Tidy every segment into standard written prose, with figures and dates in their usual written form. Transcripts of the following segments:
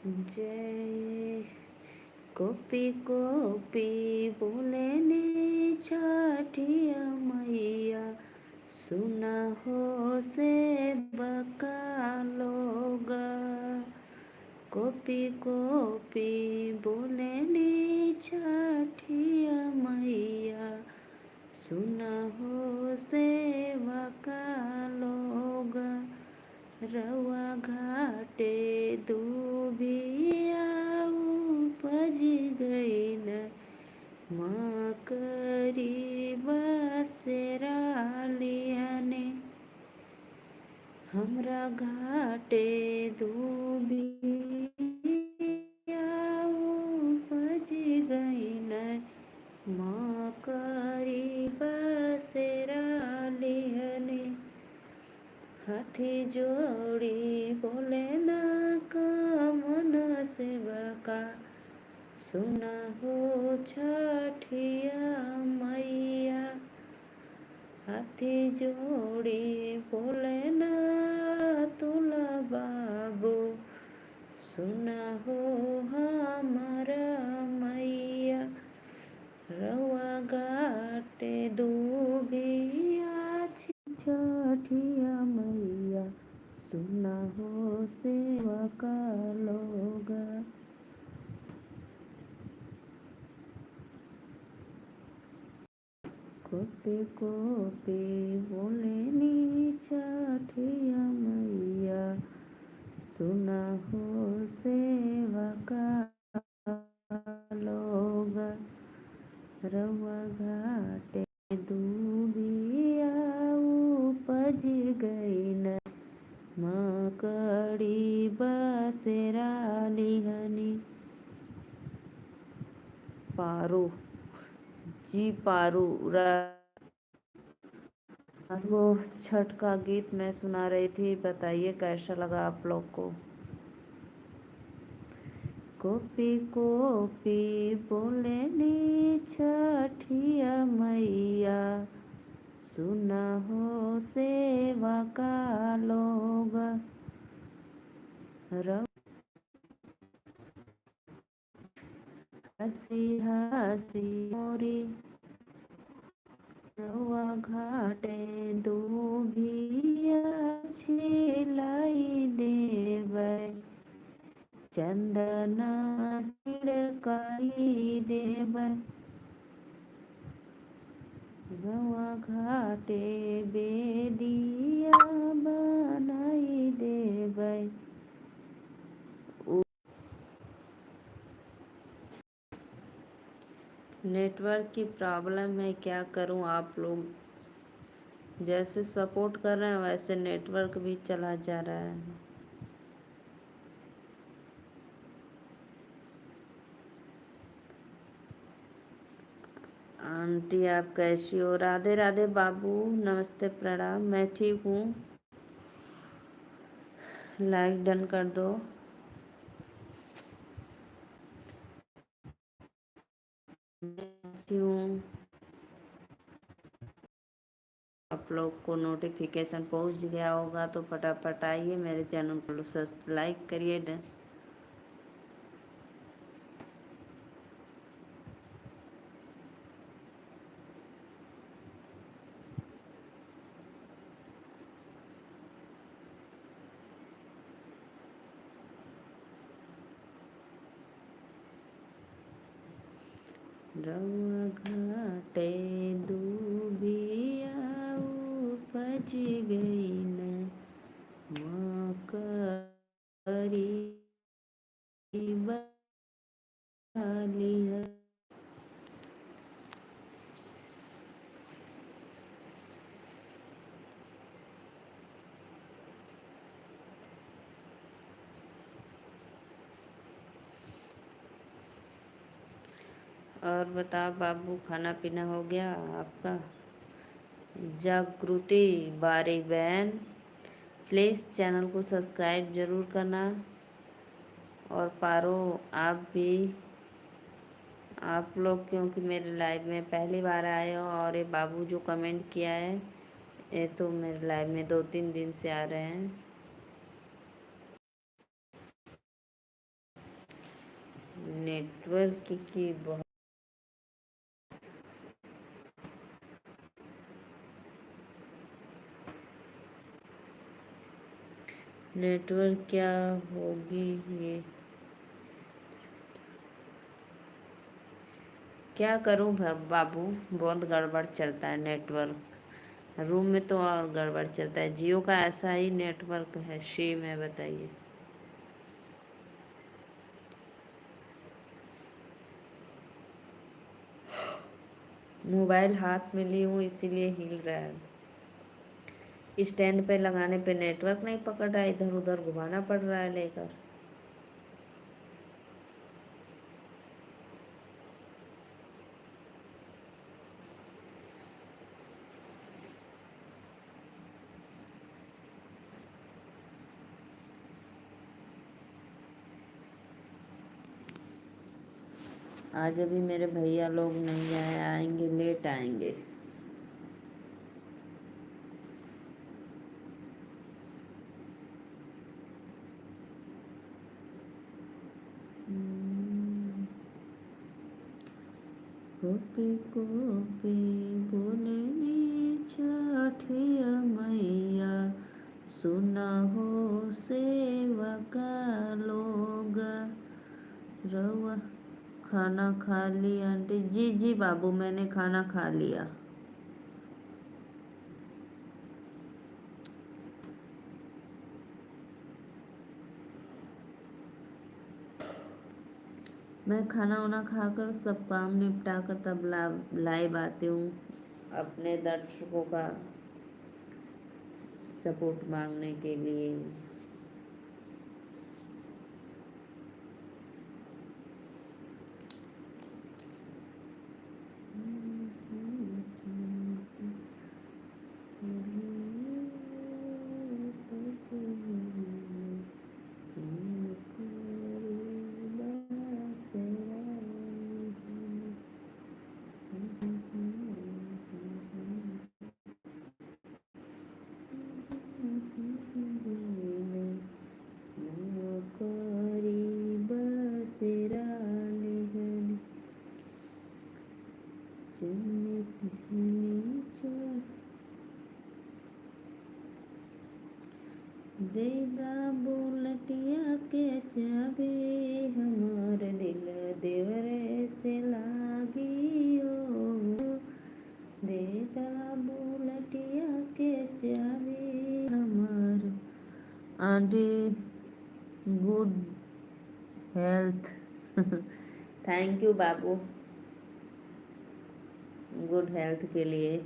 जय copy copy बोले ने छठिया मैया, सुना हो से बका लोग। कोपी कोपी बोले ने छठिया मैया, सुना हो से बका लोग। रवा घाटे दूबिया उपज गईल, मकरी बसेरा लिहने। हमरा घाटे दूबिया उपज गईल, मकरी बसेरा लिहने। हाथी जोड़ी बोले ना कामन सेवका, सुना हो छठिया मैया। हाथी जोड़ी बोले ना तुला बाबू, सुना हो हमारा मैया। रवा घाटे दूबिया छठिया मैया, सुना हो सेवा का लोग। कोपी कोपी बोले नी छठिया मैया, सुना हो सेवा का लोग। रवा घाटे दूबिया उपज गईल, मकड़ी बसेरा लिहनी। पारू जी पारू वो छठ का गीत मैं सुना रही थी, बताइए कैसा लगा आप लोग को। कोपी कोपी बोले नी छठिया मैया, सुना हो सेवा का लोग। हसी हसी मोरी रवा घाटे दूबिया छिलाई देबै, चंदना छिड़काई देबै। रवा घाटे बेदिया बनाई देबै। नेटवर्क की प्रॉब्लम है, क्या करूं। आप लोग जैसे सपोर्ट कर रहे हैं वैसे नेटवर्क भी चला जा रहा है। आंटी आप कैसी हो। राधे राधे बाबू, नमस्ते प्रणाम। मैं ठीक हूँ, लाइक डन कर दो। हूँ आप लोग को नोटिफिकेशन पहुँच गया होगा तो फटाफट आइए मेरे चैनल को लाइक करिए। रवा घाटे दूबिया उपज गईल, मकरी बलिया। और बता बाबू, खाना पीना हो गया आपका। जागृति बारी बहन, प्लीज़ चैनल को सब्सक्राइब ज़रूर करना। और पारो आप भी, आप लोग क्योंकि मेरे लाइव में पहली बार आए हो, और ये बाबू जो कमेंट किया है ये तो मेरे लाइव में 2-3 दिन से आ रहे हैं। नेटवर्क की बहुत नेटवर्क क्या होगी ये, क्या करूं बाबू, बहुत गड़बड़ चलता है नेटवर्क। रूम में तो और गड़बड़ चलता है। जियो का ऐसा ही नेटवर्क है, सेम है, बताइए। मोबाइल हाथ में ली हूँ इसीलिए हिल रहा है। स्टैंड पे लगाने पे नेटवर्क नहीं पकड़ रहा है, इधर उधर घुमाना पड़ रहा है लेकर। आज अभी मेरे भैया लोग नहीं आए, आएंगे, लेट आएंगे। गोपी गोपी बोले छठिया मैया, सुना हो सेवा का लोग। रहुआ खाना खा ली आंटी? जी जी बाबू, मैंने खाना खा लिया। मैं खाना वाना खाकर सब काम निपटा कर तब लाइव आती हूँ अपने दर्शकों का सपोर्ट मांगने के लिए। देदा बुलटिया के चाबी, हमार दिल देवरे से लागी हो। देदा बुलटिया के चाबी हमार। Aunty good health. Thank you Babu, good health के लिए।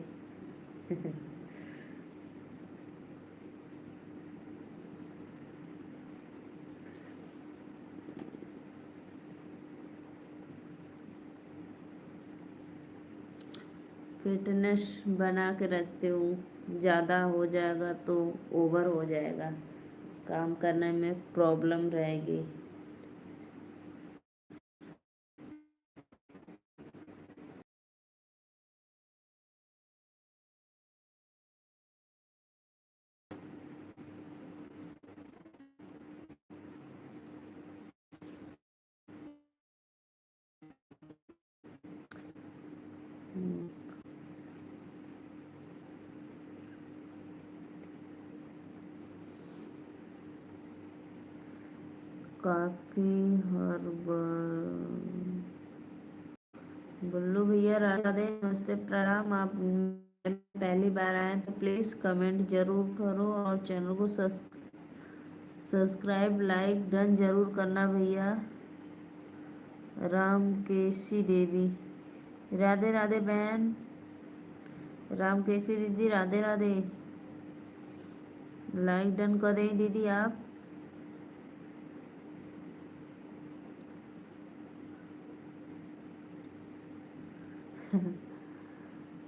फिटनेस बना के रखती हूँ, ज़्यादा हो जाएगा तो ओवर हो जाएगा, काम करने में प्रॉब्लम रहेगी। काफी हर्बल। गुल्लू भैया राधे राधे, नमस्ते, प्रणाम। आप पहली बार आए तो प्लीज़ कमेंट जरूर करो और चैनल को सब्सक्राइब लाइक डन जरूर करना भैया। रामकेशी देवी, राधे राधे बहन। रामकेशी दीदी, राधे राधे। लाइक डन कर दें दीदी आप।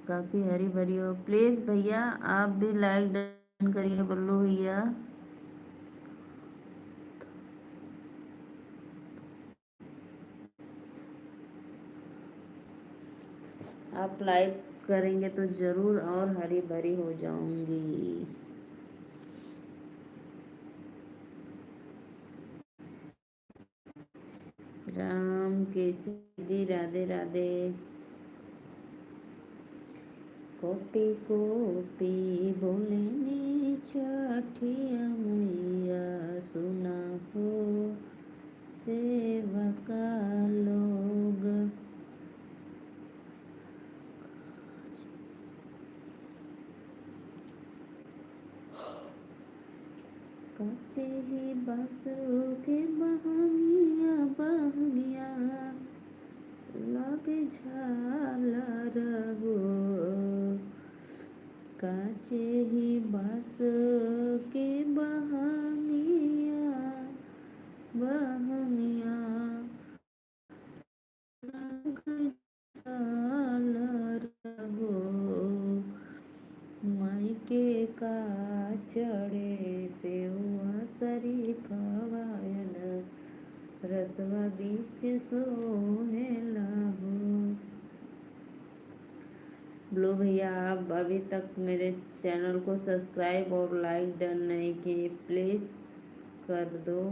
काफ़ी हरी भरी हो, प्लीज़ भैया आप भी लाइक डन करिए बल्लू भैया। आप लाइक करेंगे तो ज़रूर और हरी भरी हो जाऊंगी। राम के सीधी राधे राधे। कोटि कोटि बोलने छठिया मैया सुना हो सेवा का लोग। कच्चे ही बांसों के बहंगिया बहंगिया लगे झालर हो। काचे ही बांस के बहंगिया बहंगिया लगे झालर हो। मायके का चढ़े सेवा शरीफवायन रसवा बीच सोहेला हो। लो भैया, आप अभी तक मेरे चैनल को सब्सक्राइब और लाइक डन नहीं किए, प्लीज़ कर दो।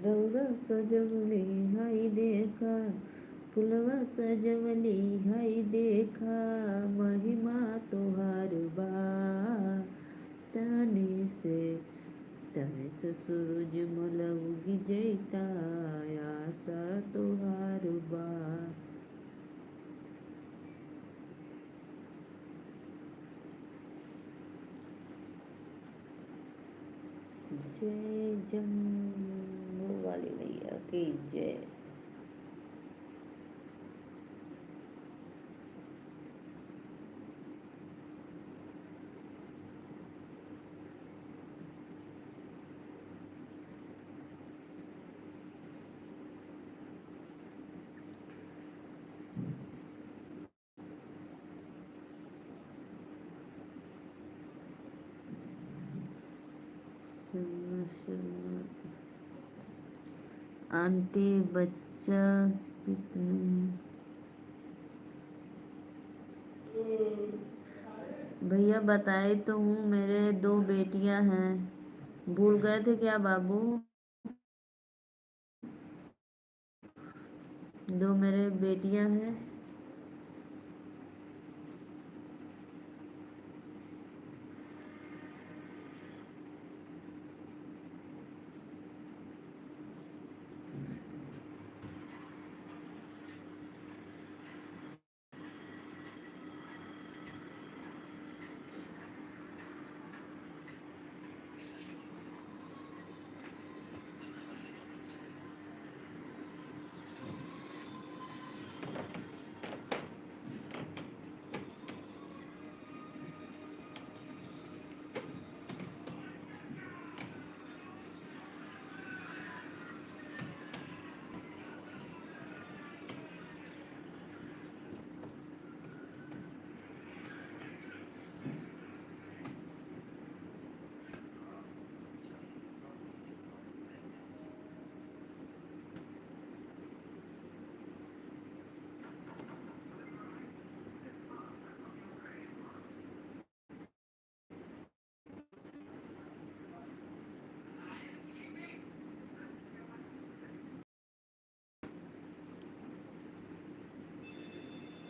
दौरा सजवली हाय देखा, फुलवा सजवली हाय देखा, महिमा तोहार बा। तने से सूरज मल उगी जैता, आशा तोहार बा। जय जम्मू वाली मैया की जय। आंटी बच्चा कितने? भैया बताए तो हूँ, मेरे 2 बेटियां हैं। भूल गए थे क्या बाबू? 2 मेरे बेटियां हैं।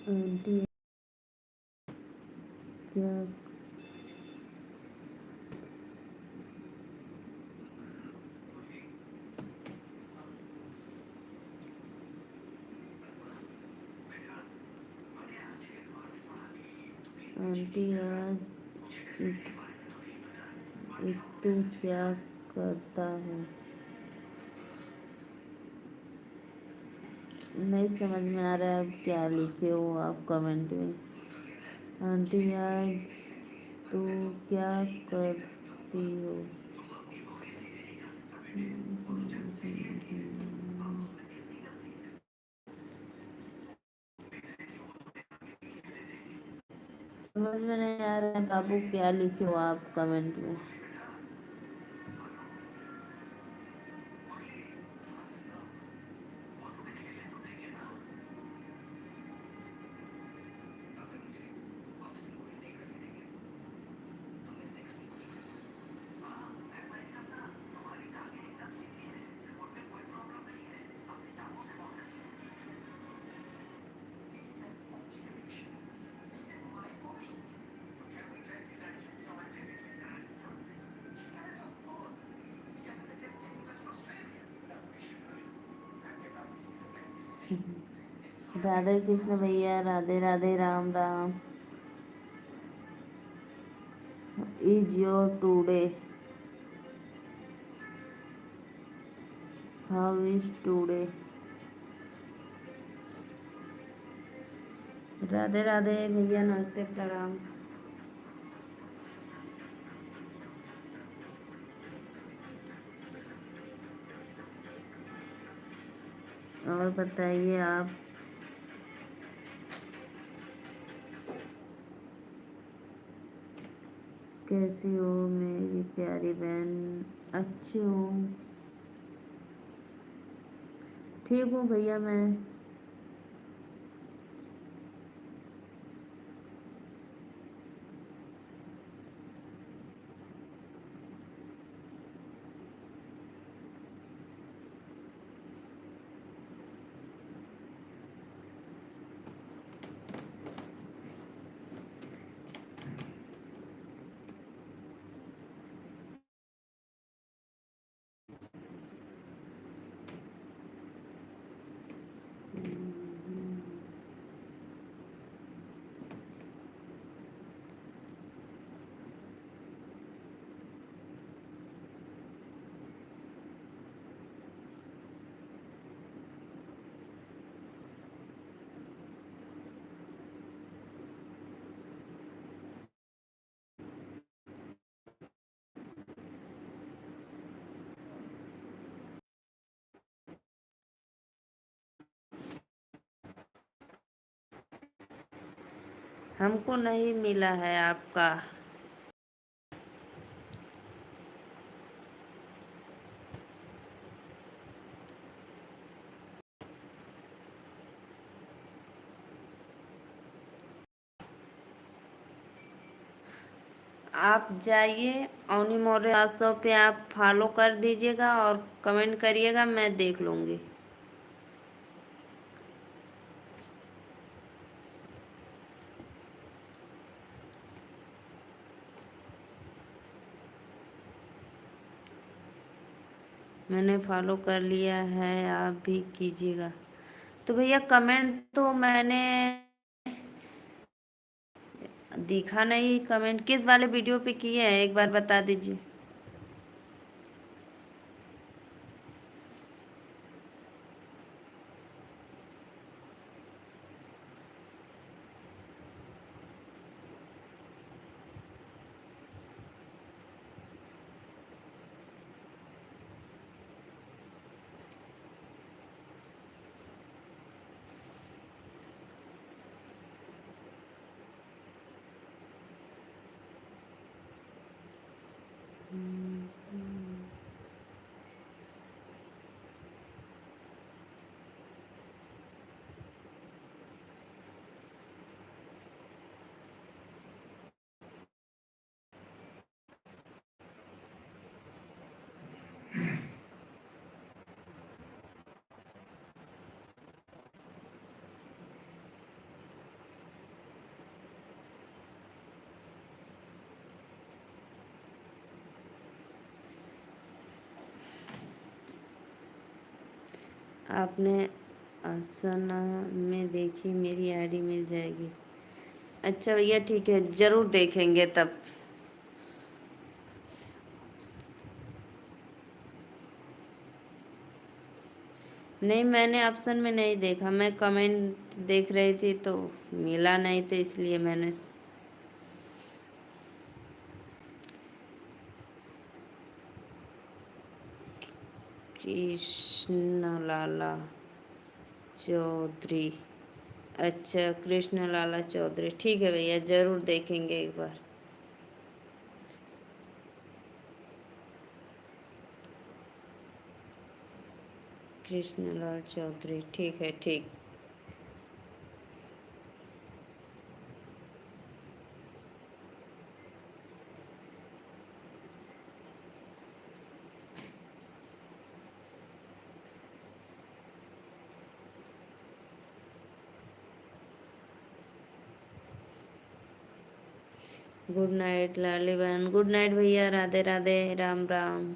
आंटी क्या? आंटी आज तू क्या करता है? नहीं समझ में आ रहा है, अब क्या लिखे हो आप कमेंट में। आंटी आज तू क्या करती हो? समझ में नहीं आ रहा है बाबू, क्या लिखे हो आप कमेंट में। राधे कृष्ण भैया, Radhe Radhe, Ram Ram. Is your today, how is today. Radhe Radhe भैया, नमस्ते, प्रणाम। और बताइए आप कैसी हो मेरी प्यारी बहन। अच्छी हूँ, ठीक हूँ भैया मैं। हमको नहीं मिला है आपका। आप जाइए अवनी मौर्य 800 पे, आप फॉलो कर दीजिएगा और कमेंट करिएगा, मैं देख लूँगी। मैंने फॉलो कर लिया है, आप भी कीजिएगा। तो भैया कमेंट तो मैंने दिखा नहीं, कमेंट किस वाले वीडियो पे किए हैं एक बार बता दीजिए। आपने ऑप्शन में देखी, मेरी आईडी मिल जाएगी। अच्छा भैया ठीक है, ज़रूर देखेंगे तब। नहीं, मैंने ऑप्शन में नहीं देखा, मैं कमेंट देख रही थी तो मिला नहीं, तो इसलिए मैंने। कृष्ण लाला चौधरी, अच्छा कृष्ण लाला चौधरी, ठीक है भैया, ज़रूर देखेंगे एक बार। कृष्ण लाल चौधरी, ठीक है, ठीक। गुड नाइट लाली बहन, गुड नाइट भैया, Radhe Radhe, Ram Ram.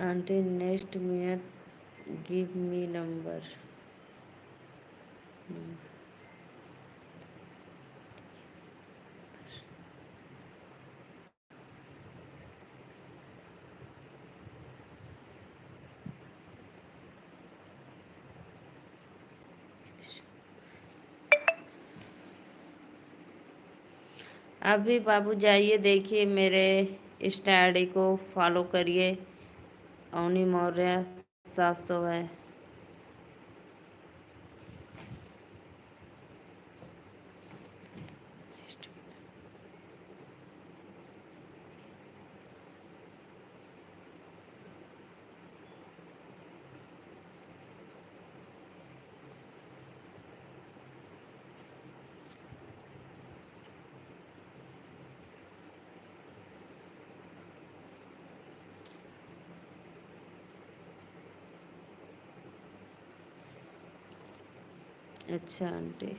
Until next minute, give me number. आप भी बाबू जाइए, देखिए मेरे इंस्टा आईडी को फॉलो करिए। अवनी मौर्य 700 है। अच्छा आंटी।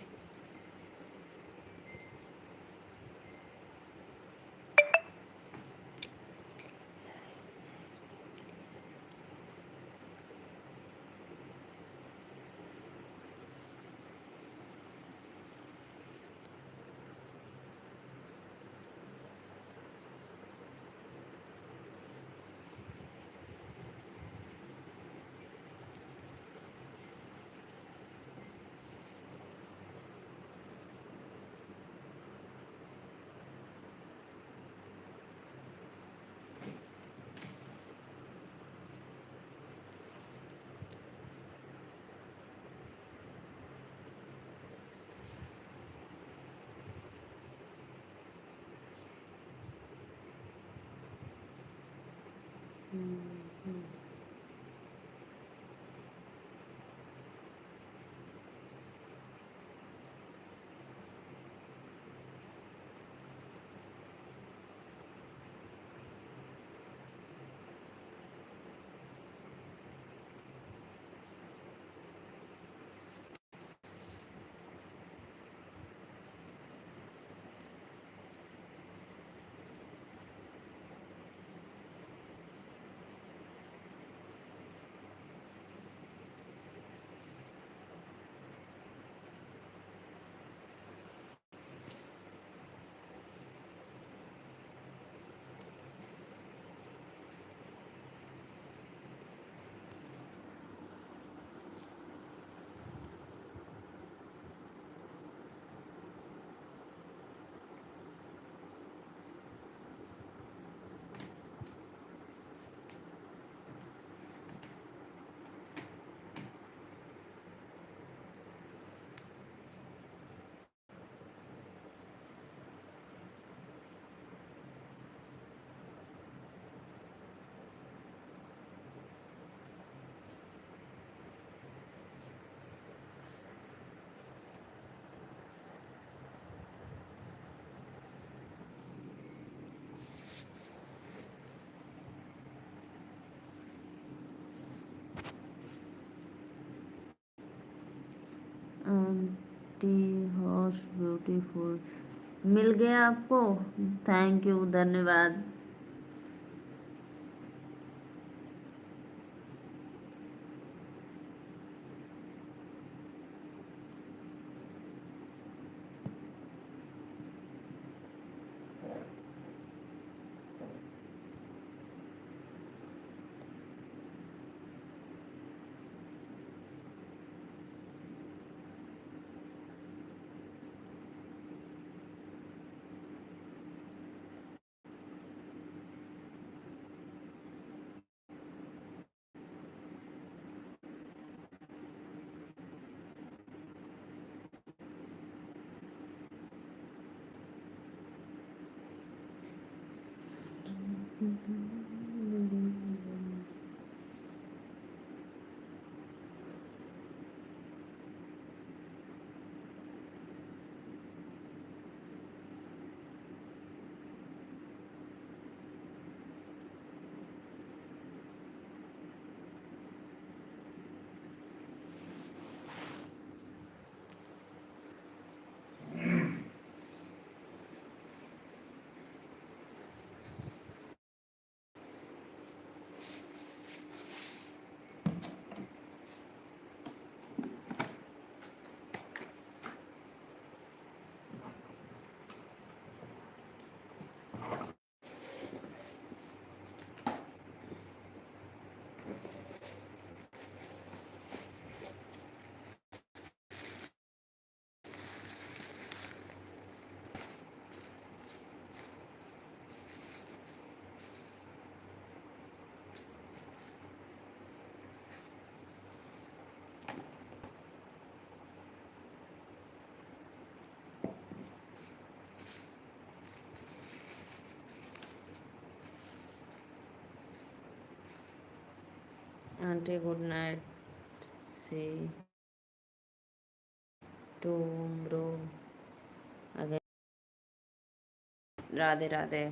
आंटी हॉर्स ब्यूटीफुल मिल गया आपको। थैंक यू, धन्यवाद। Aunty good night see tomorrow again Radhe Radhe.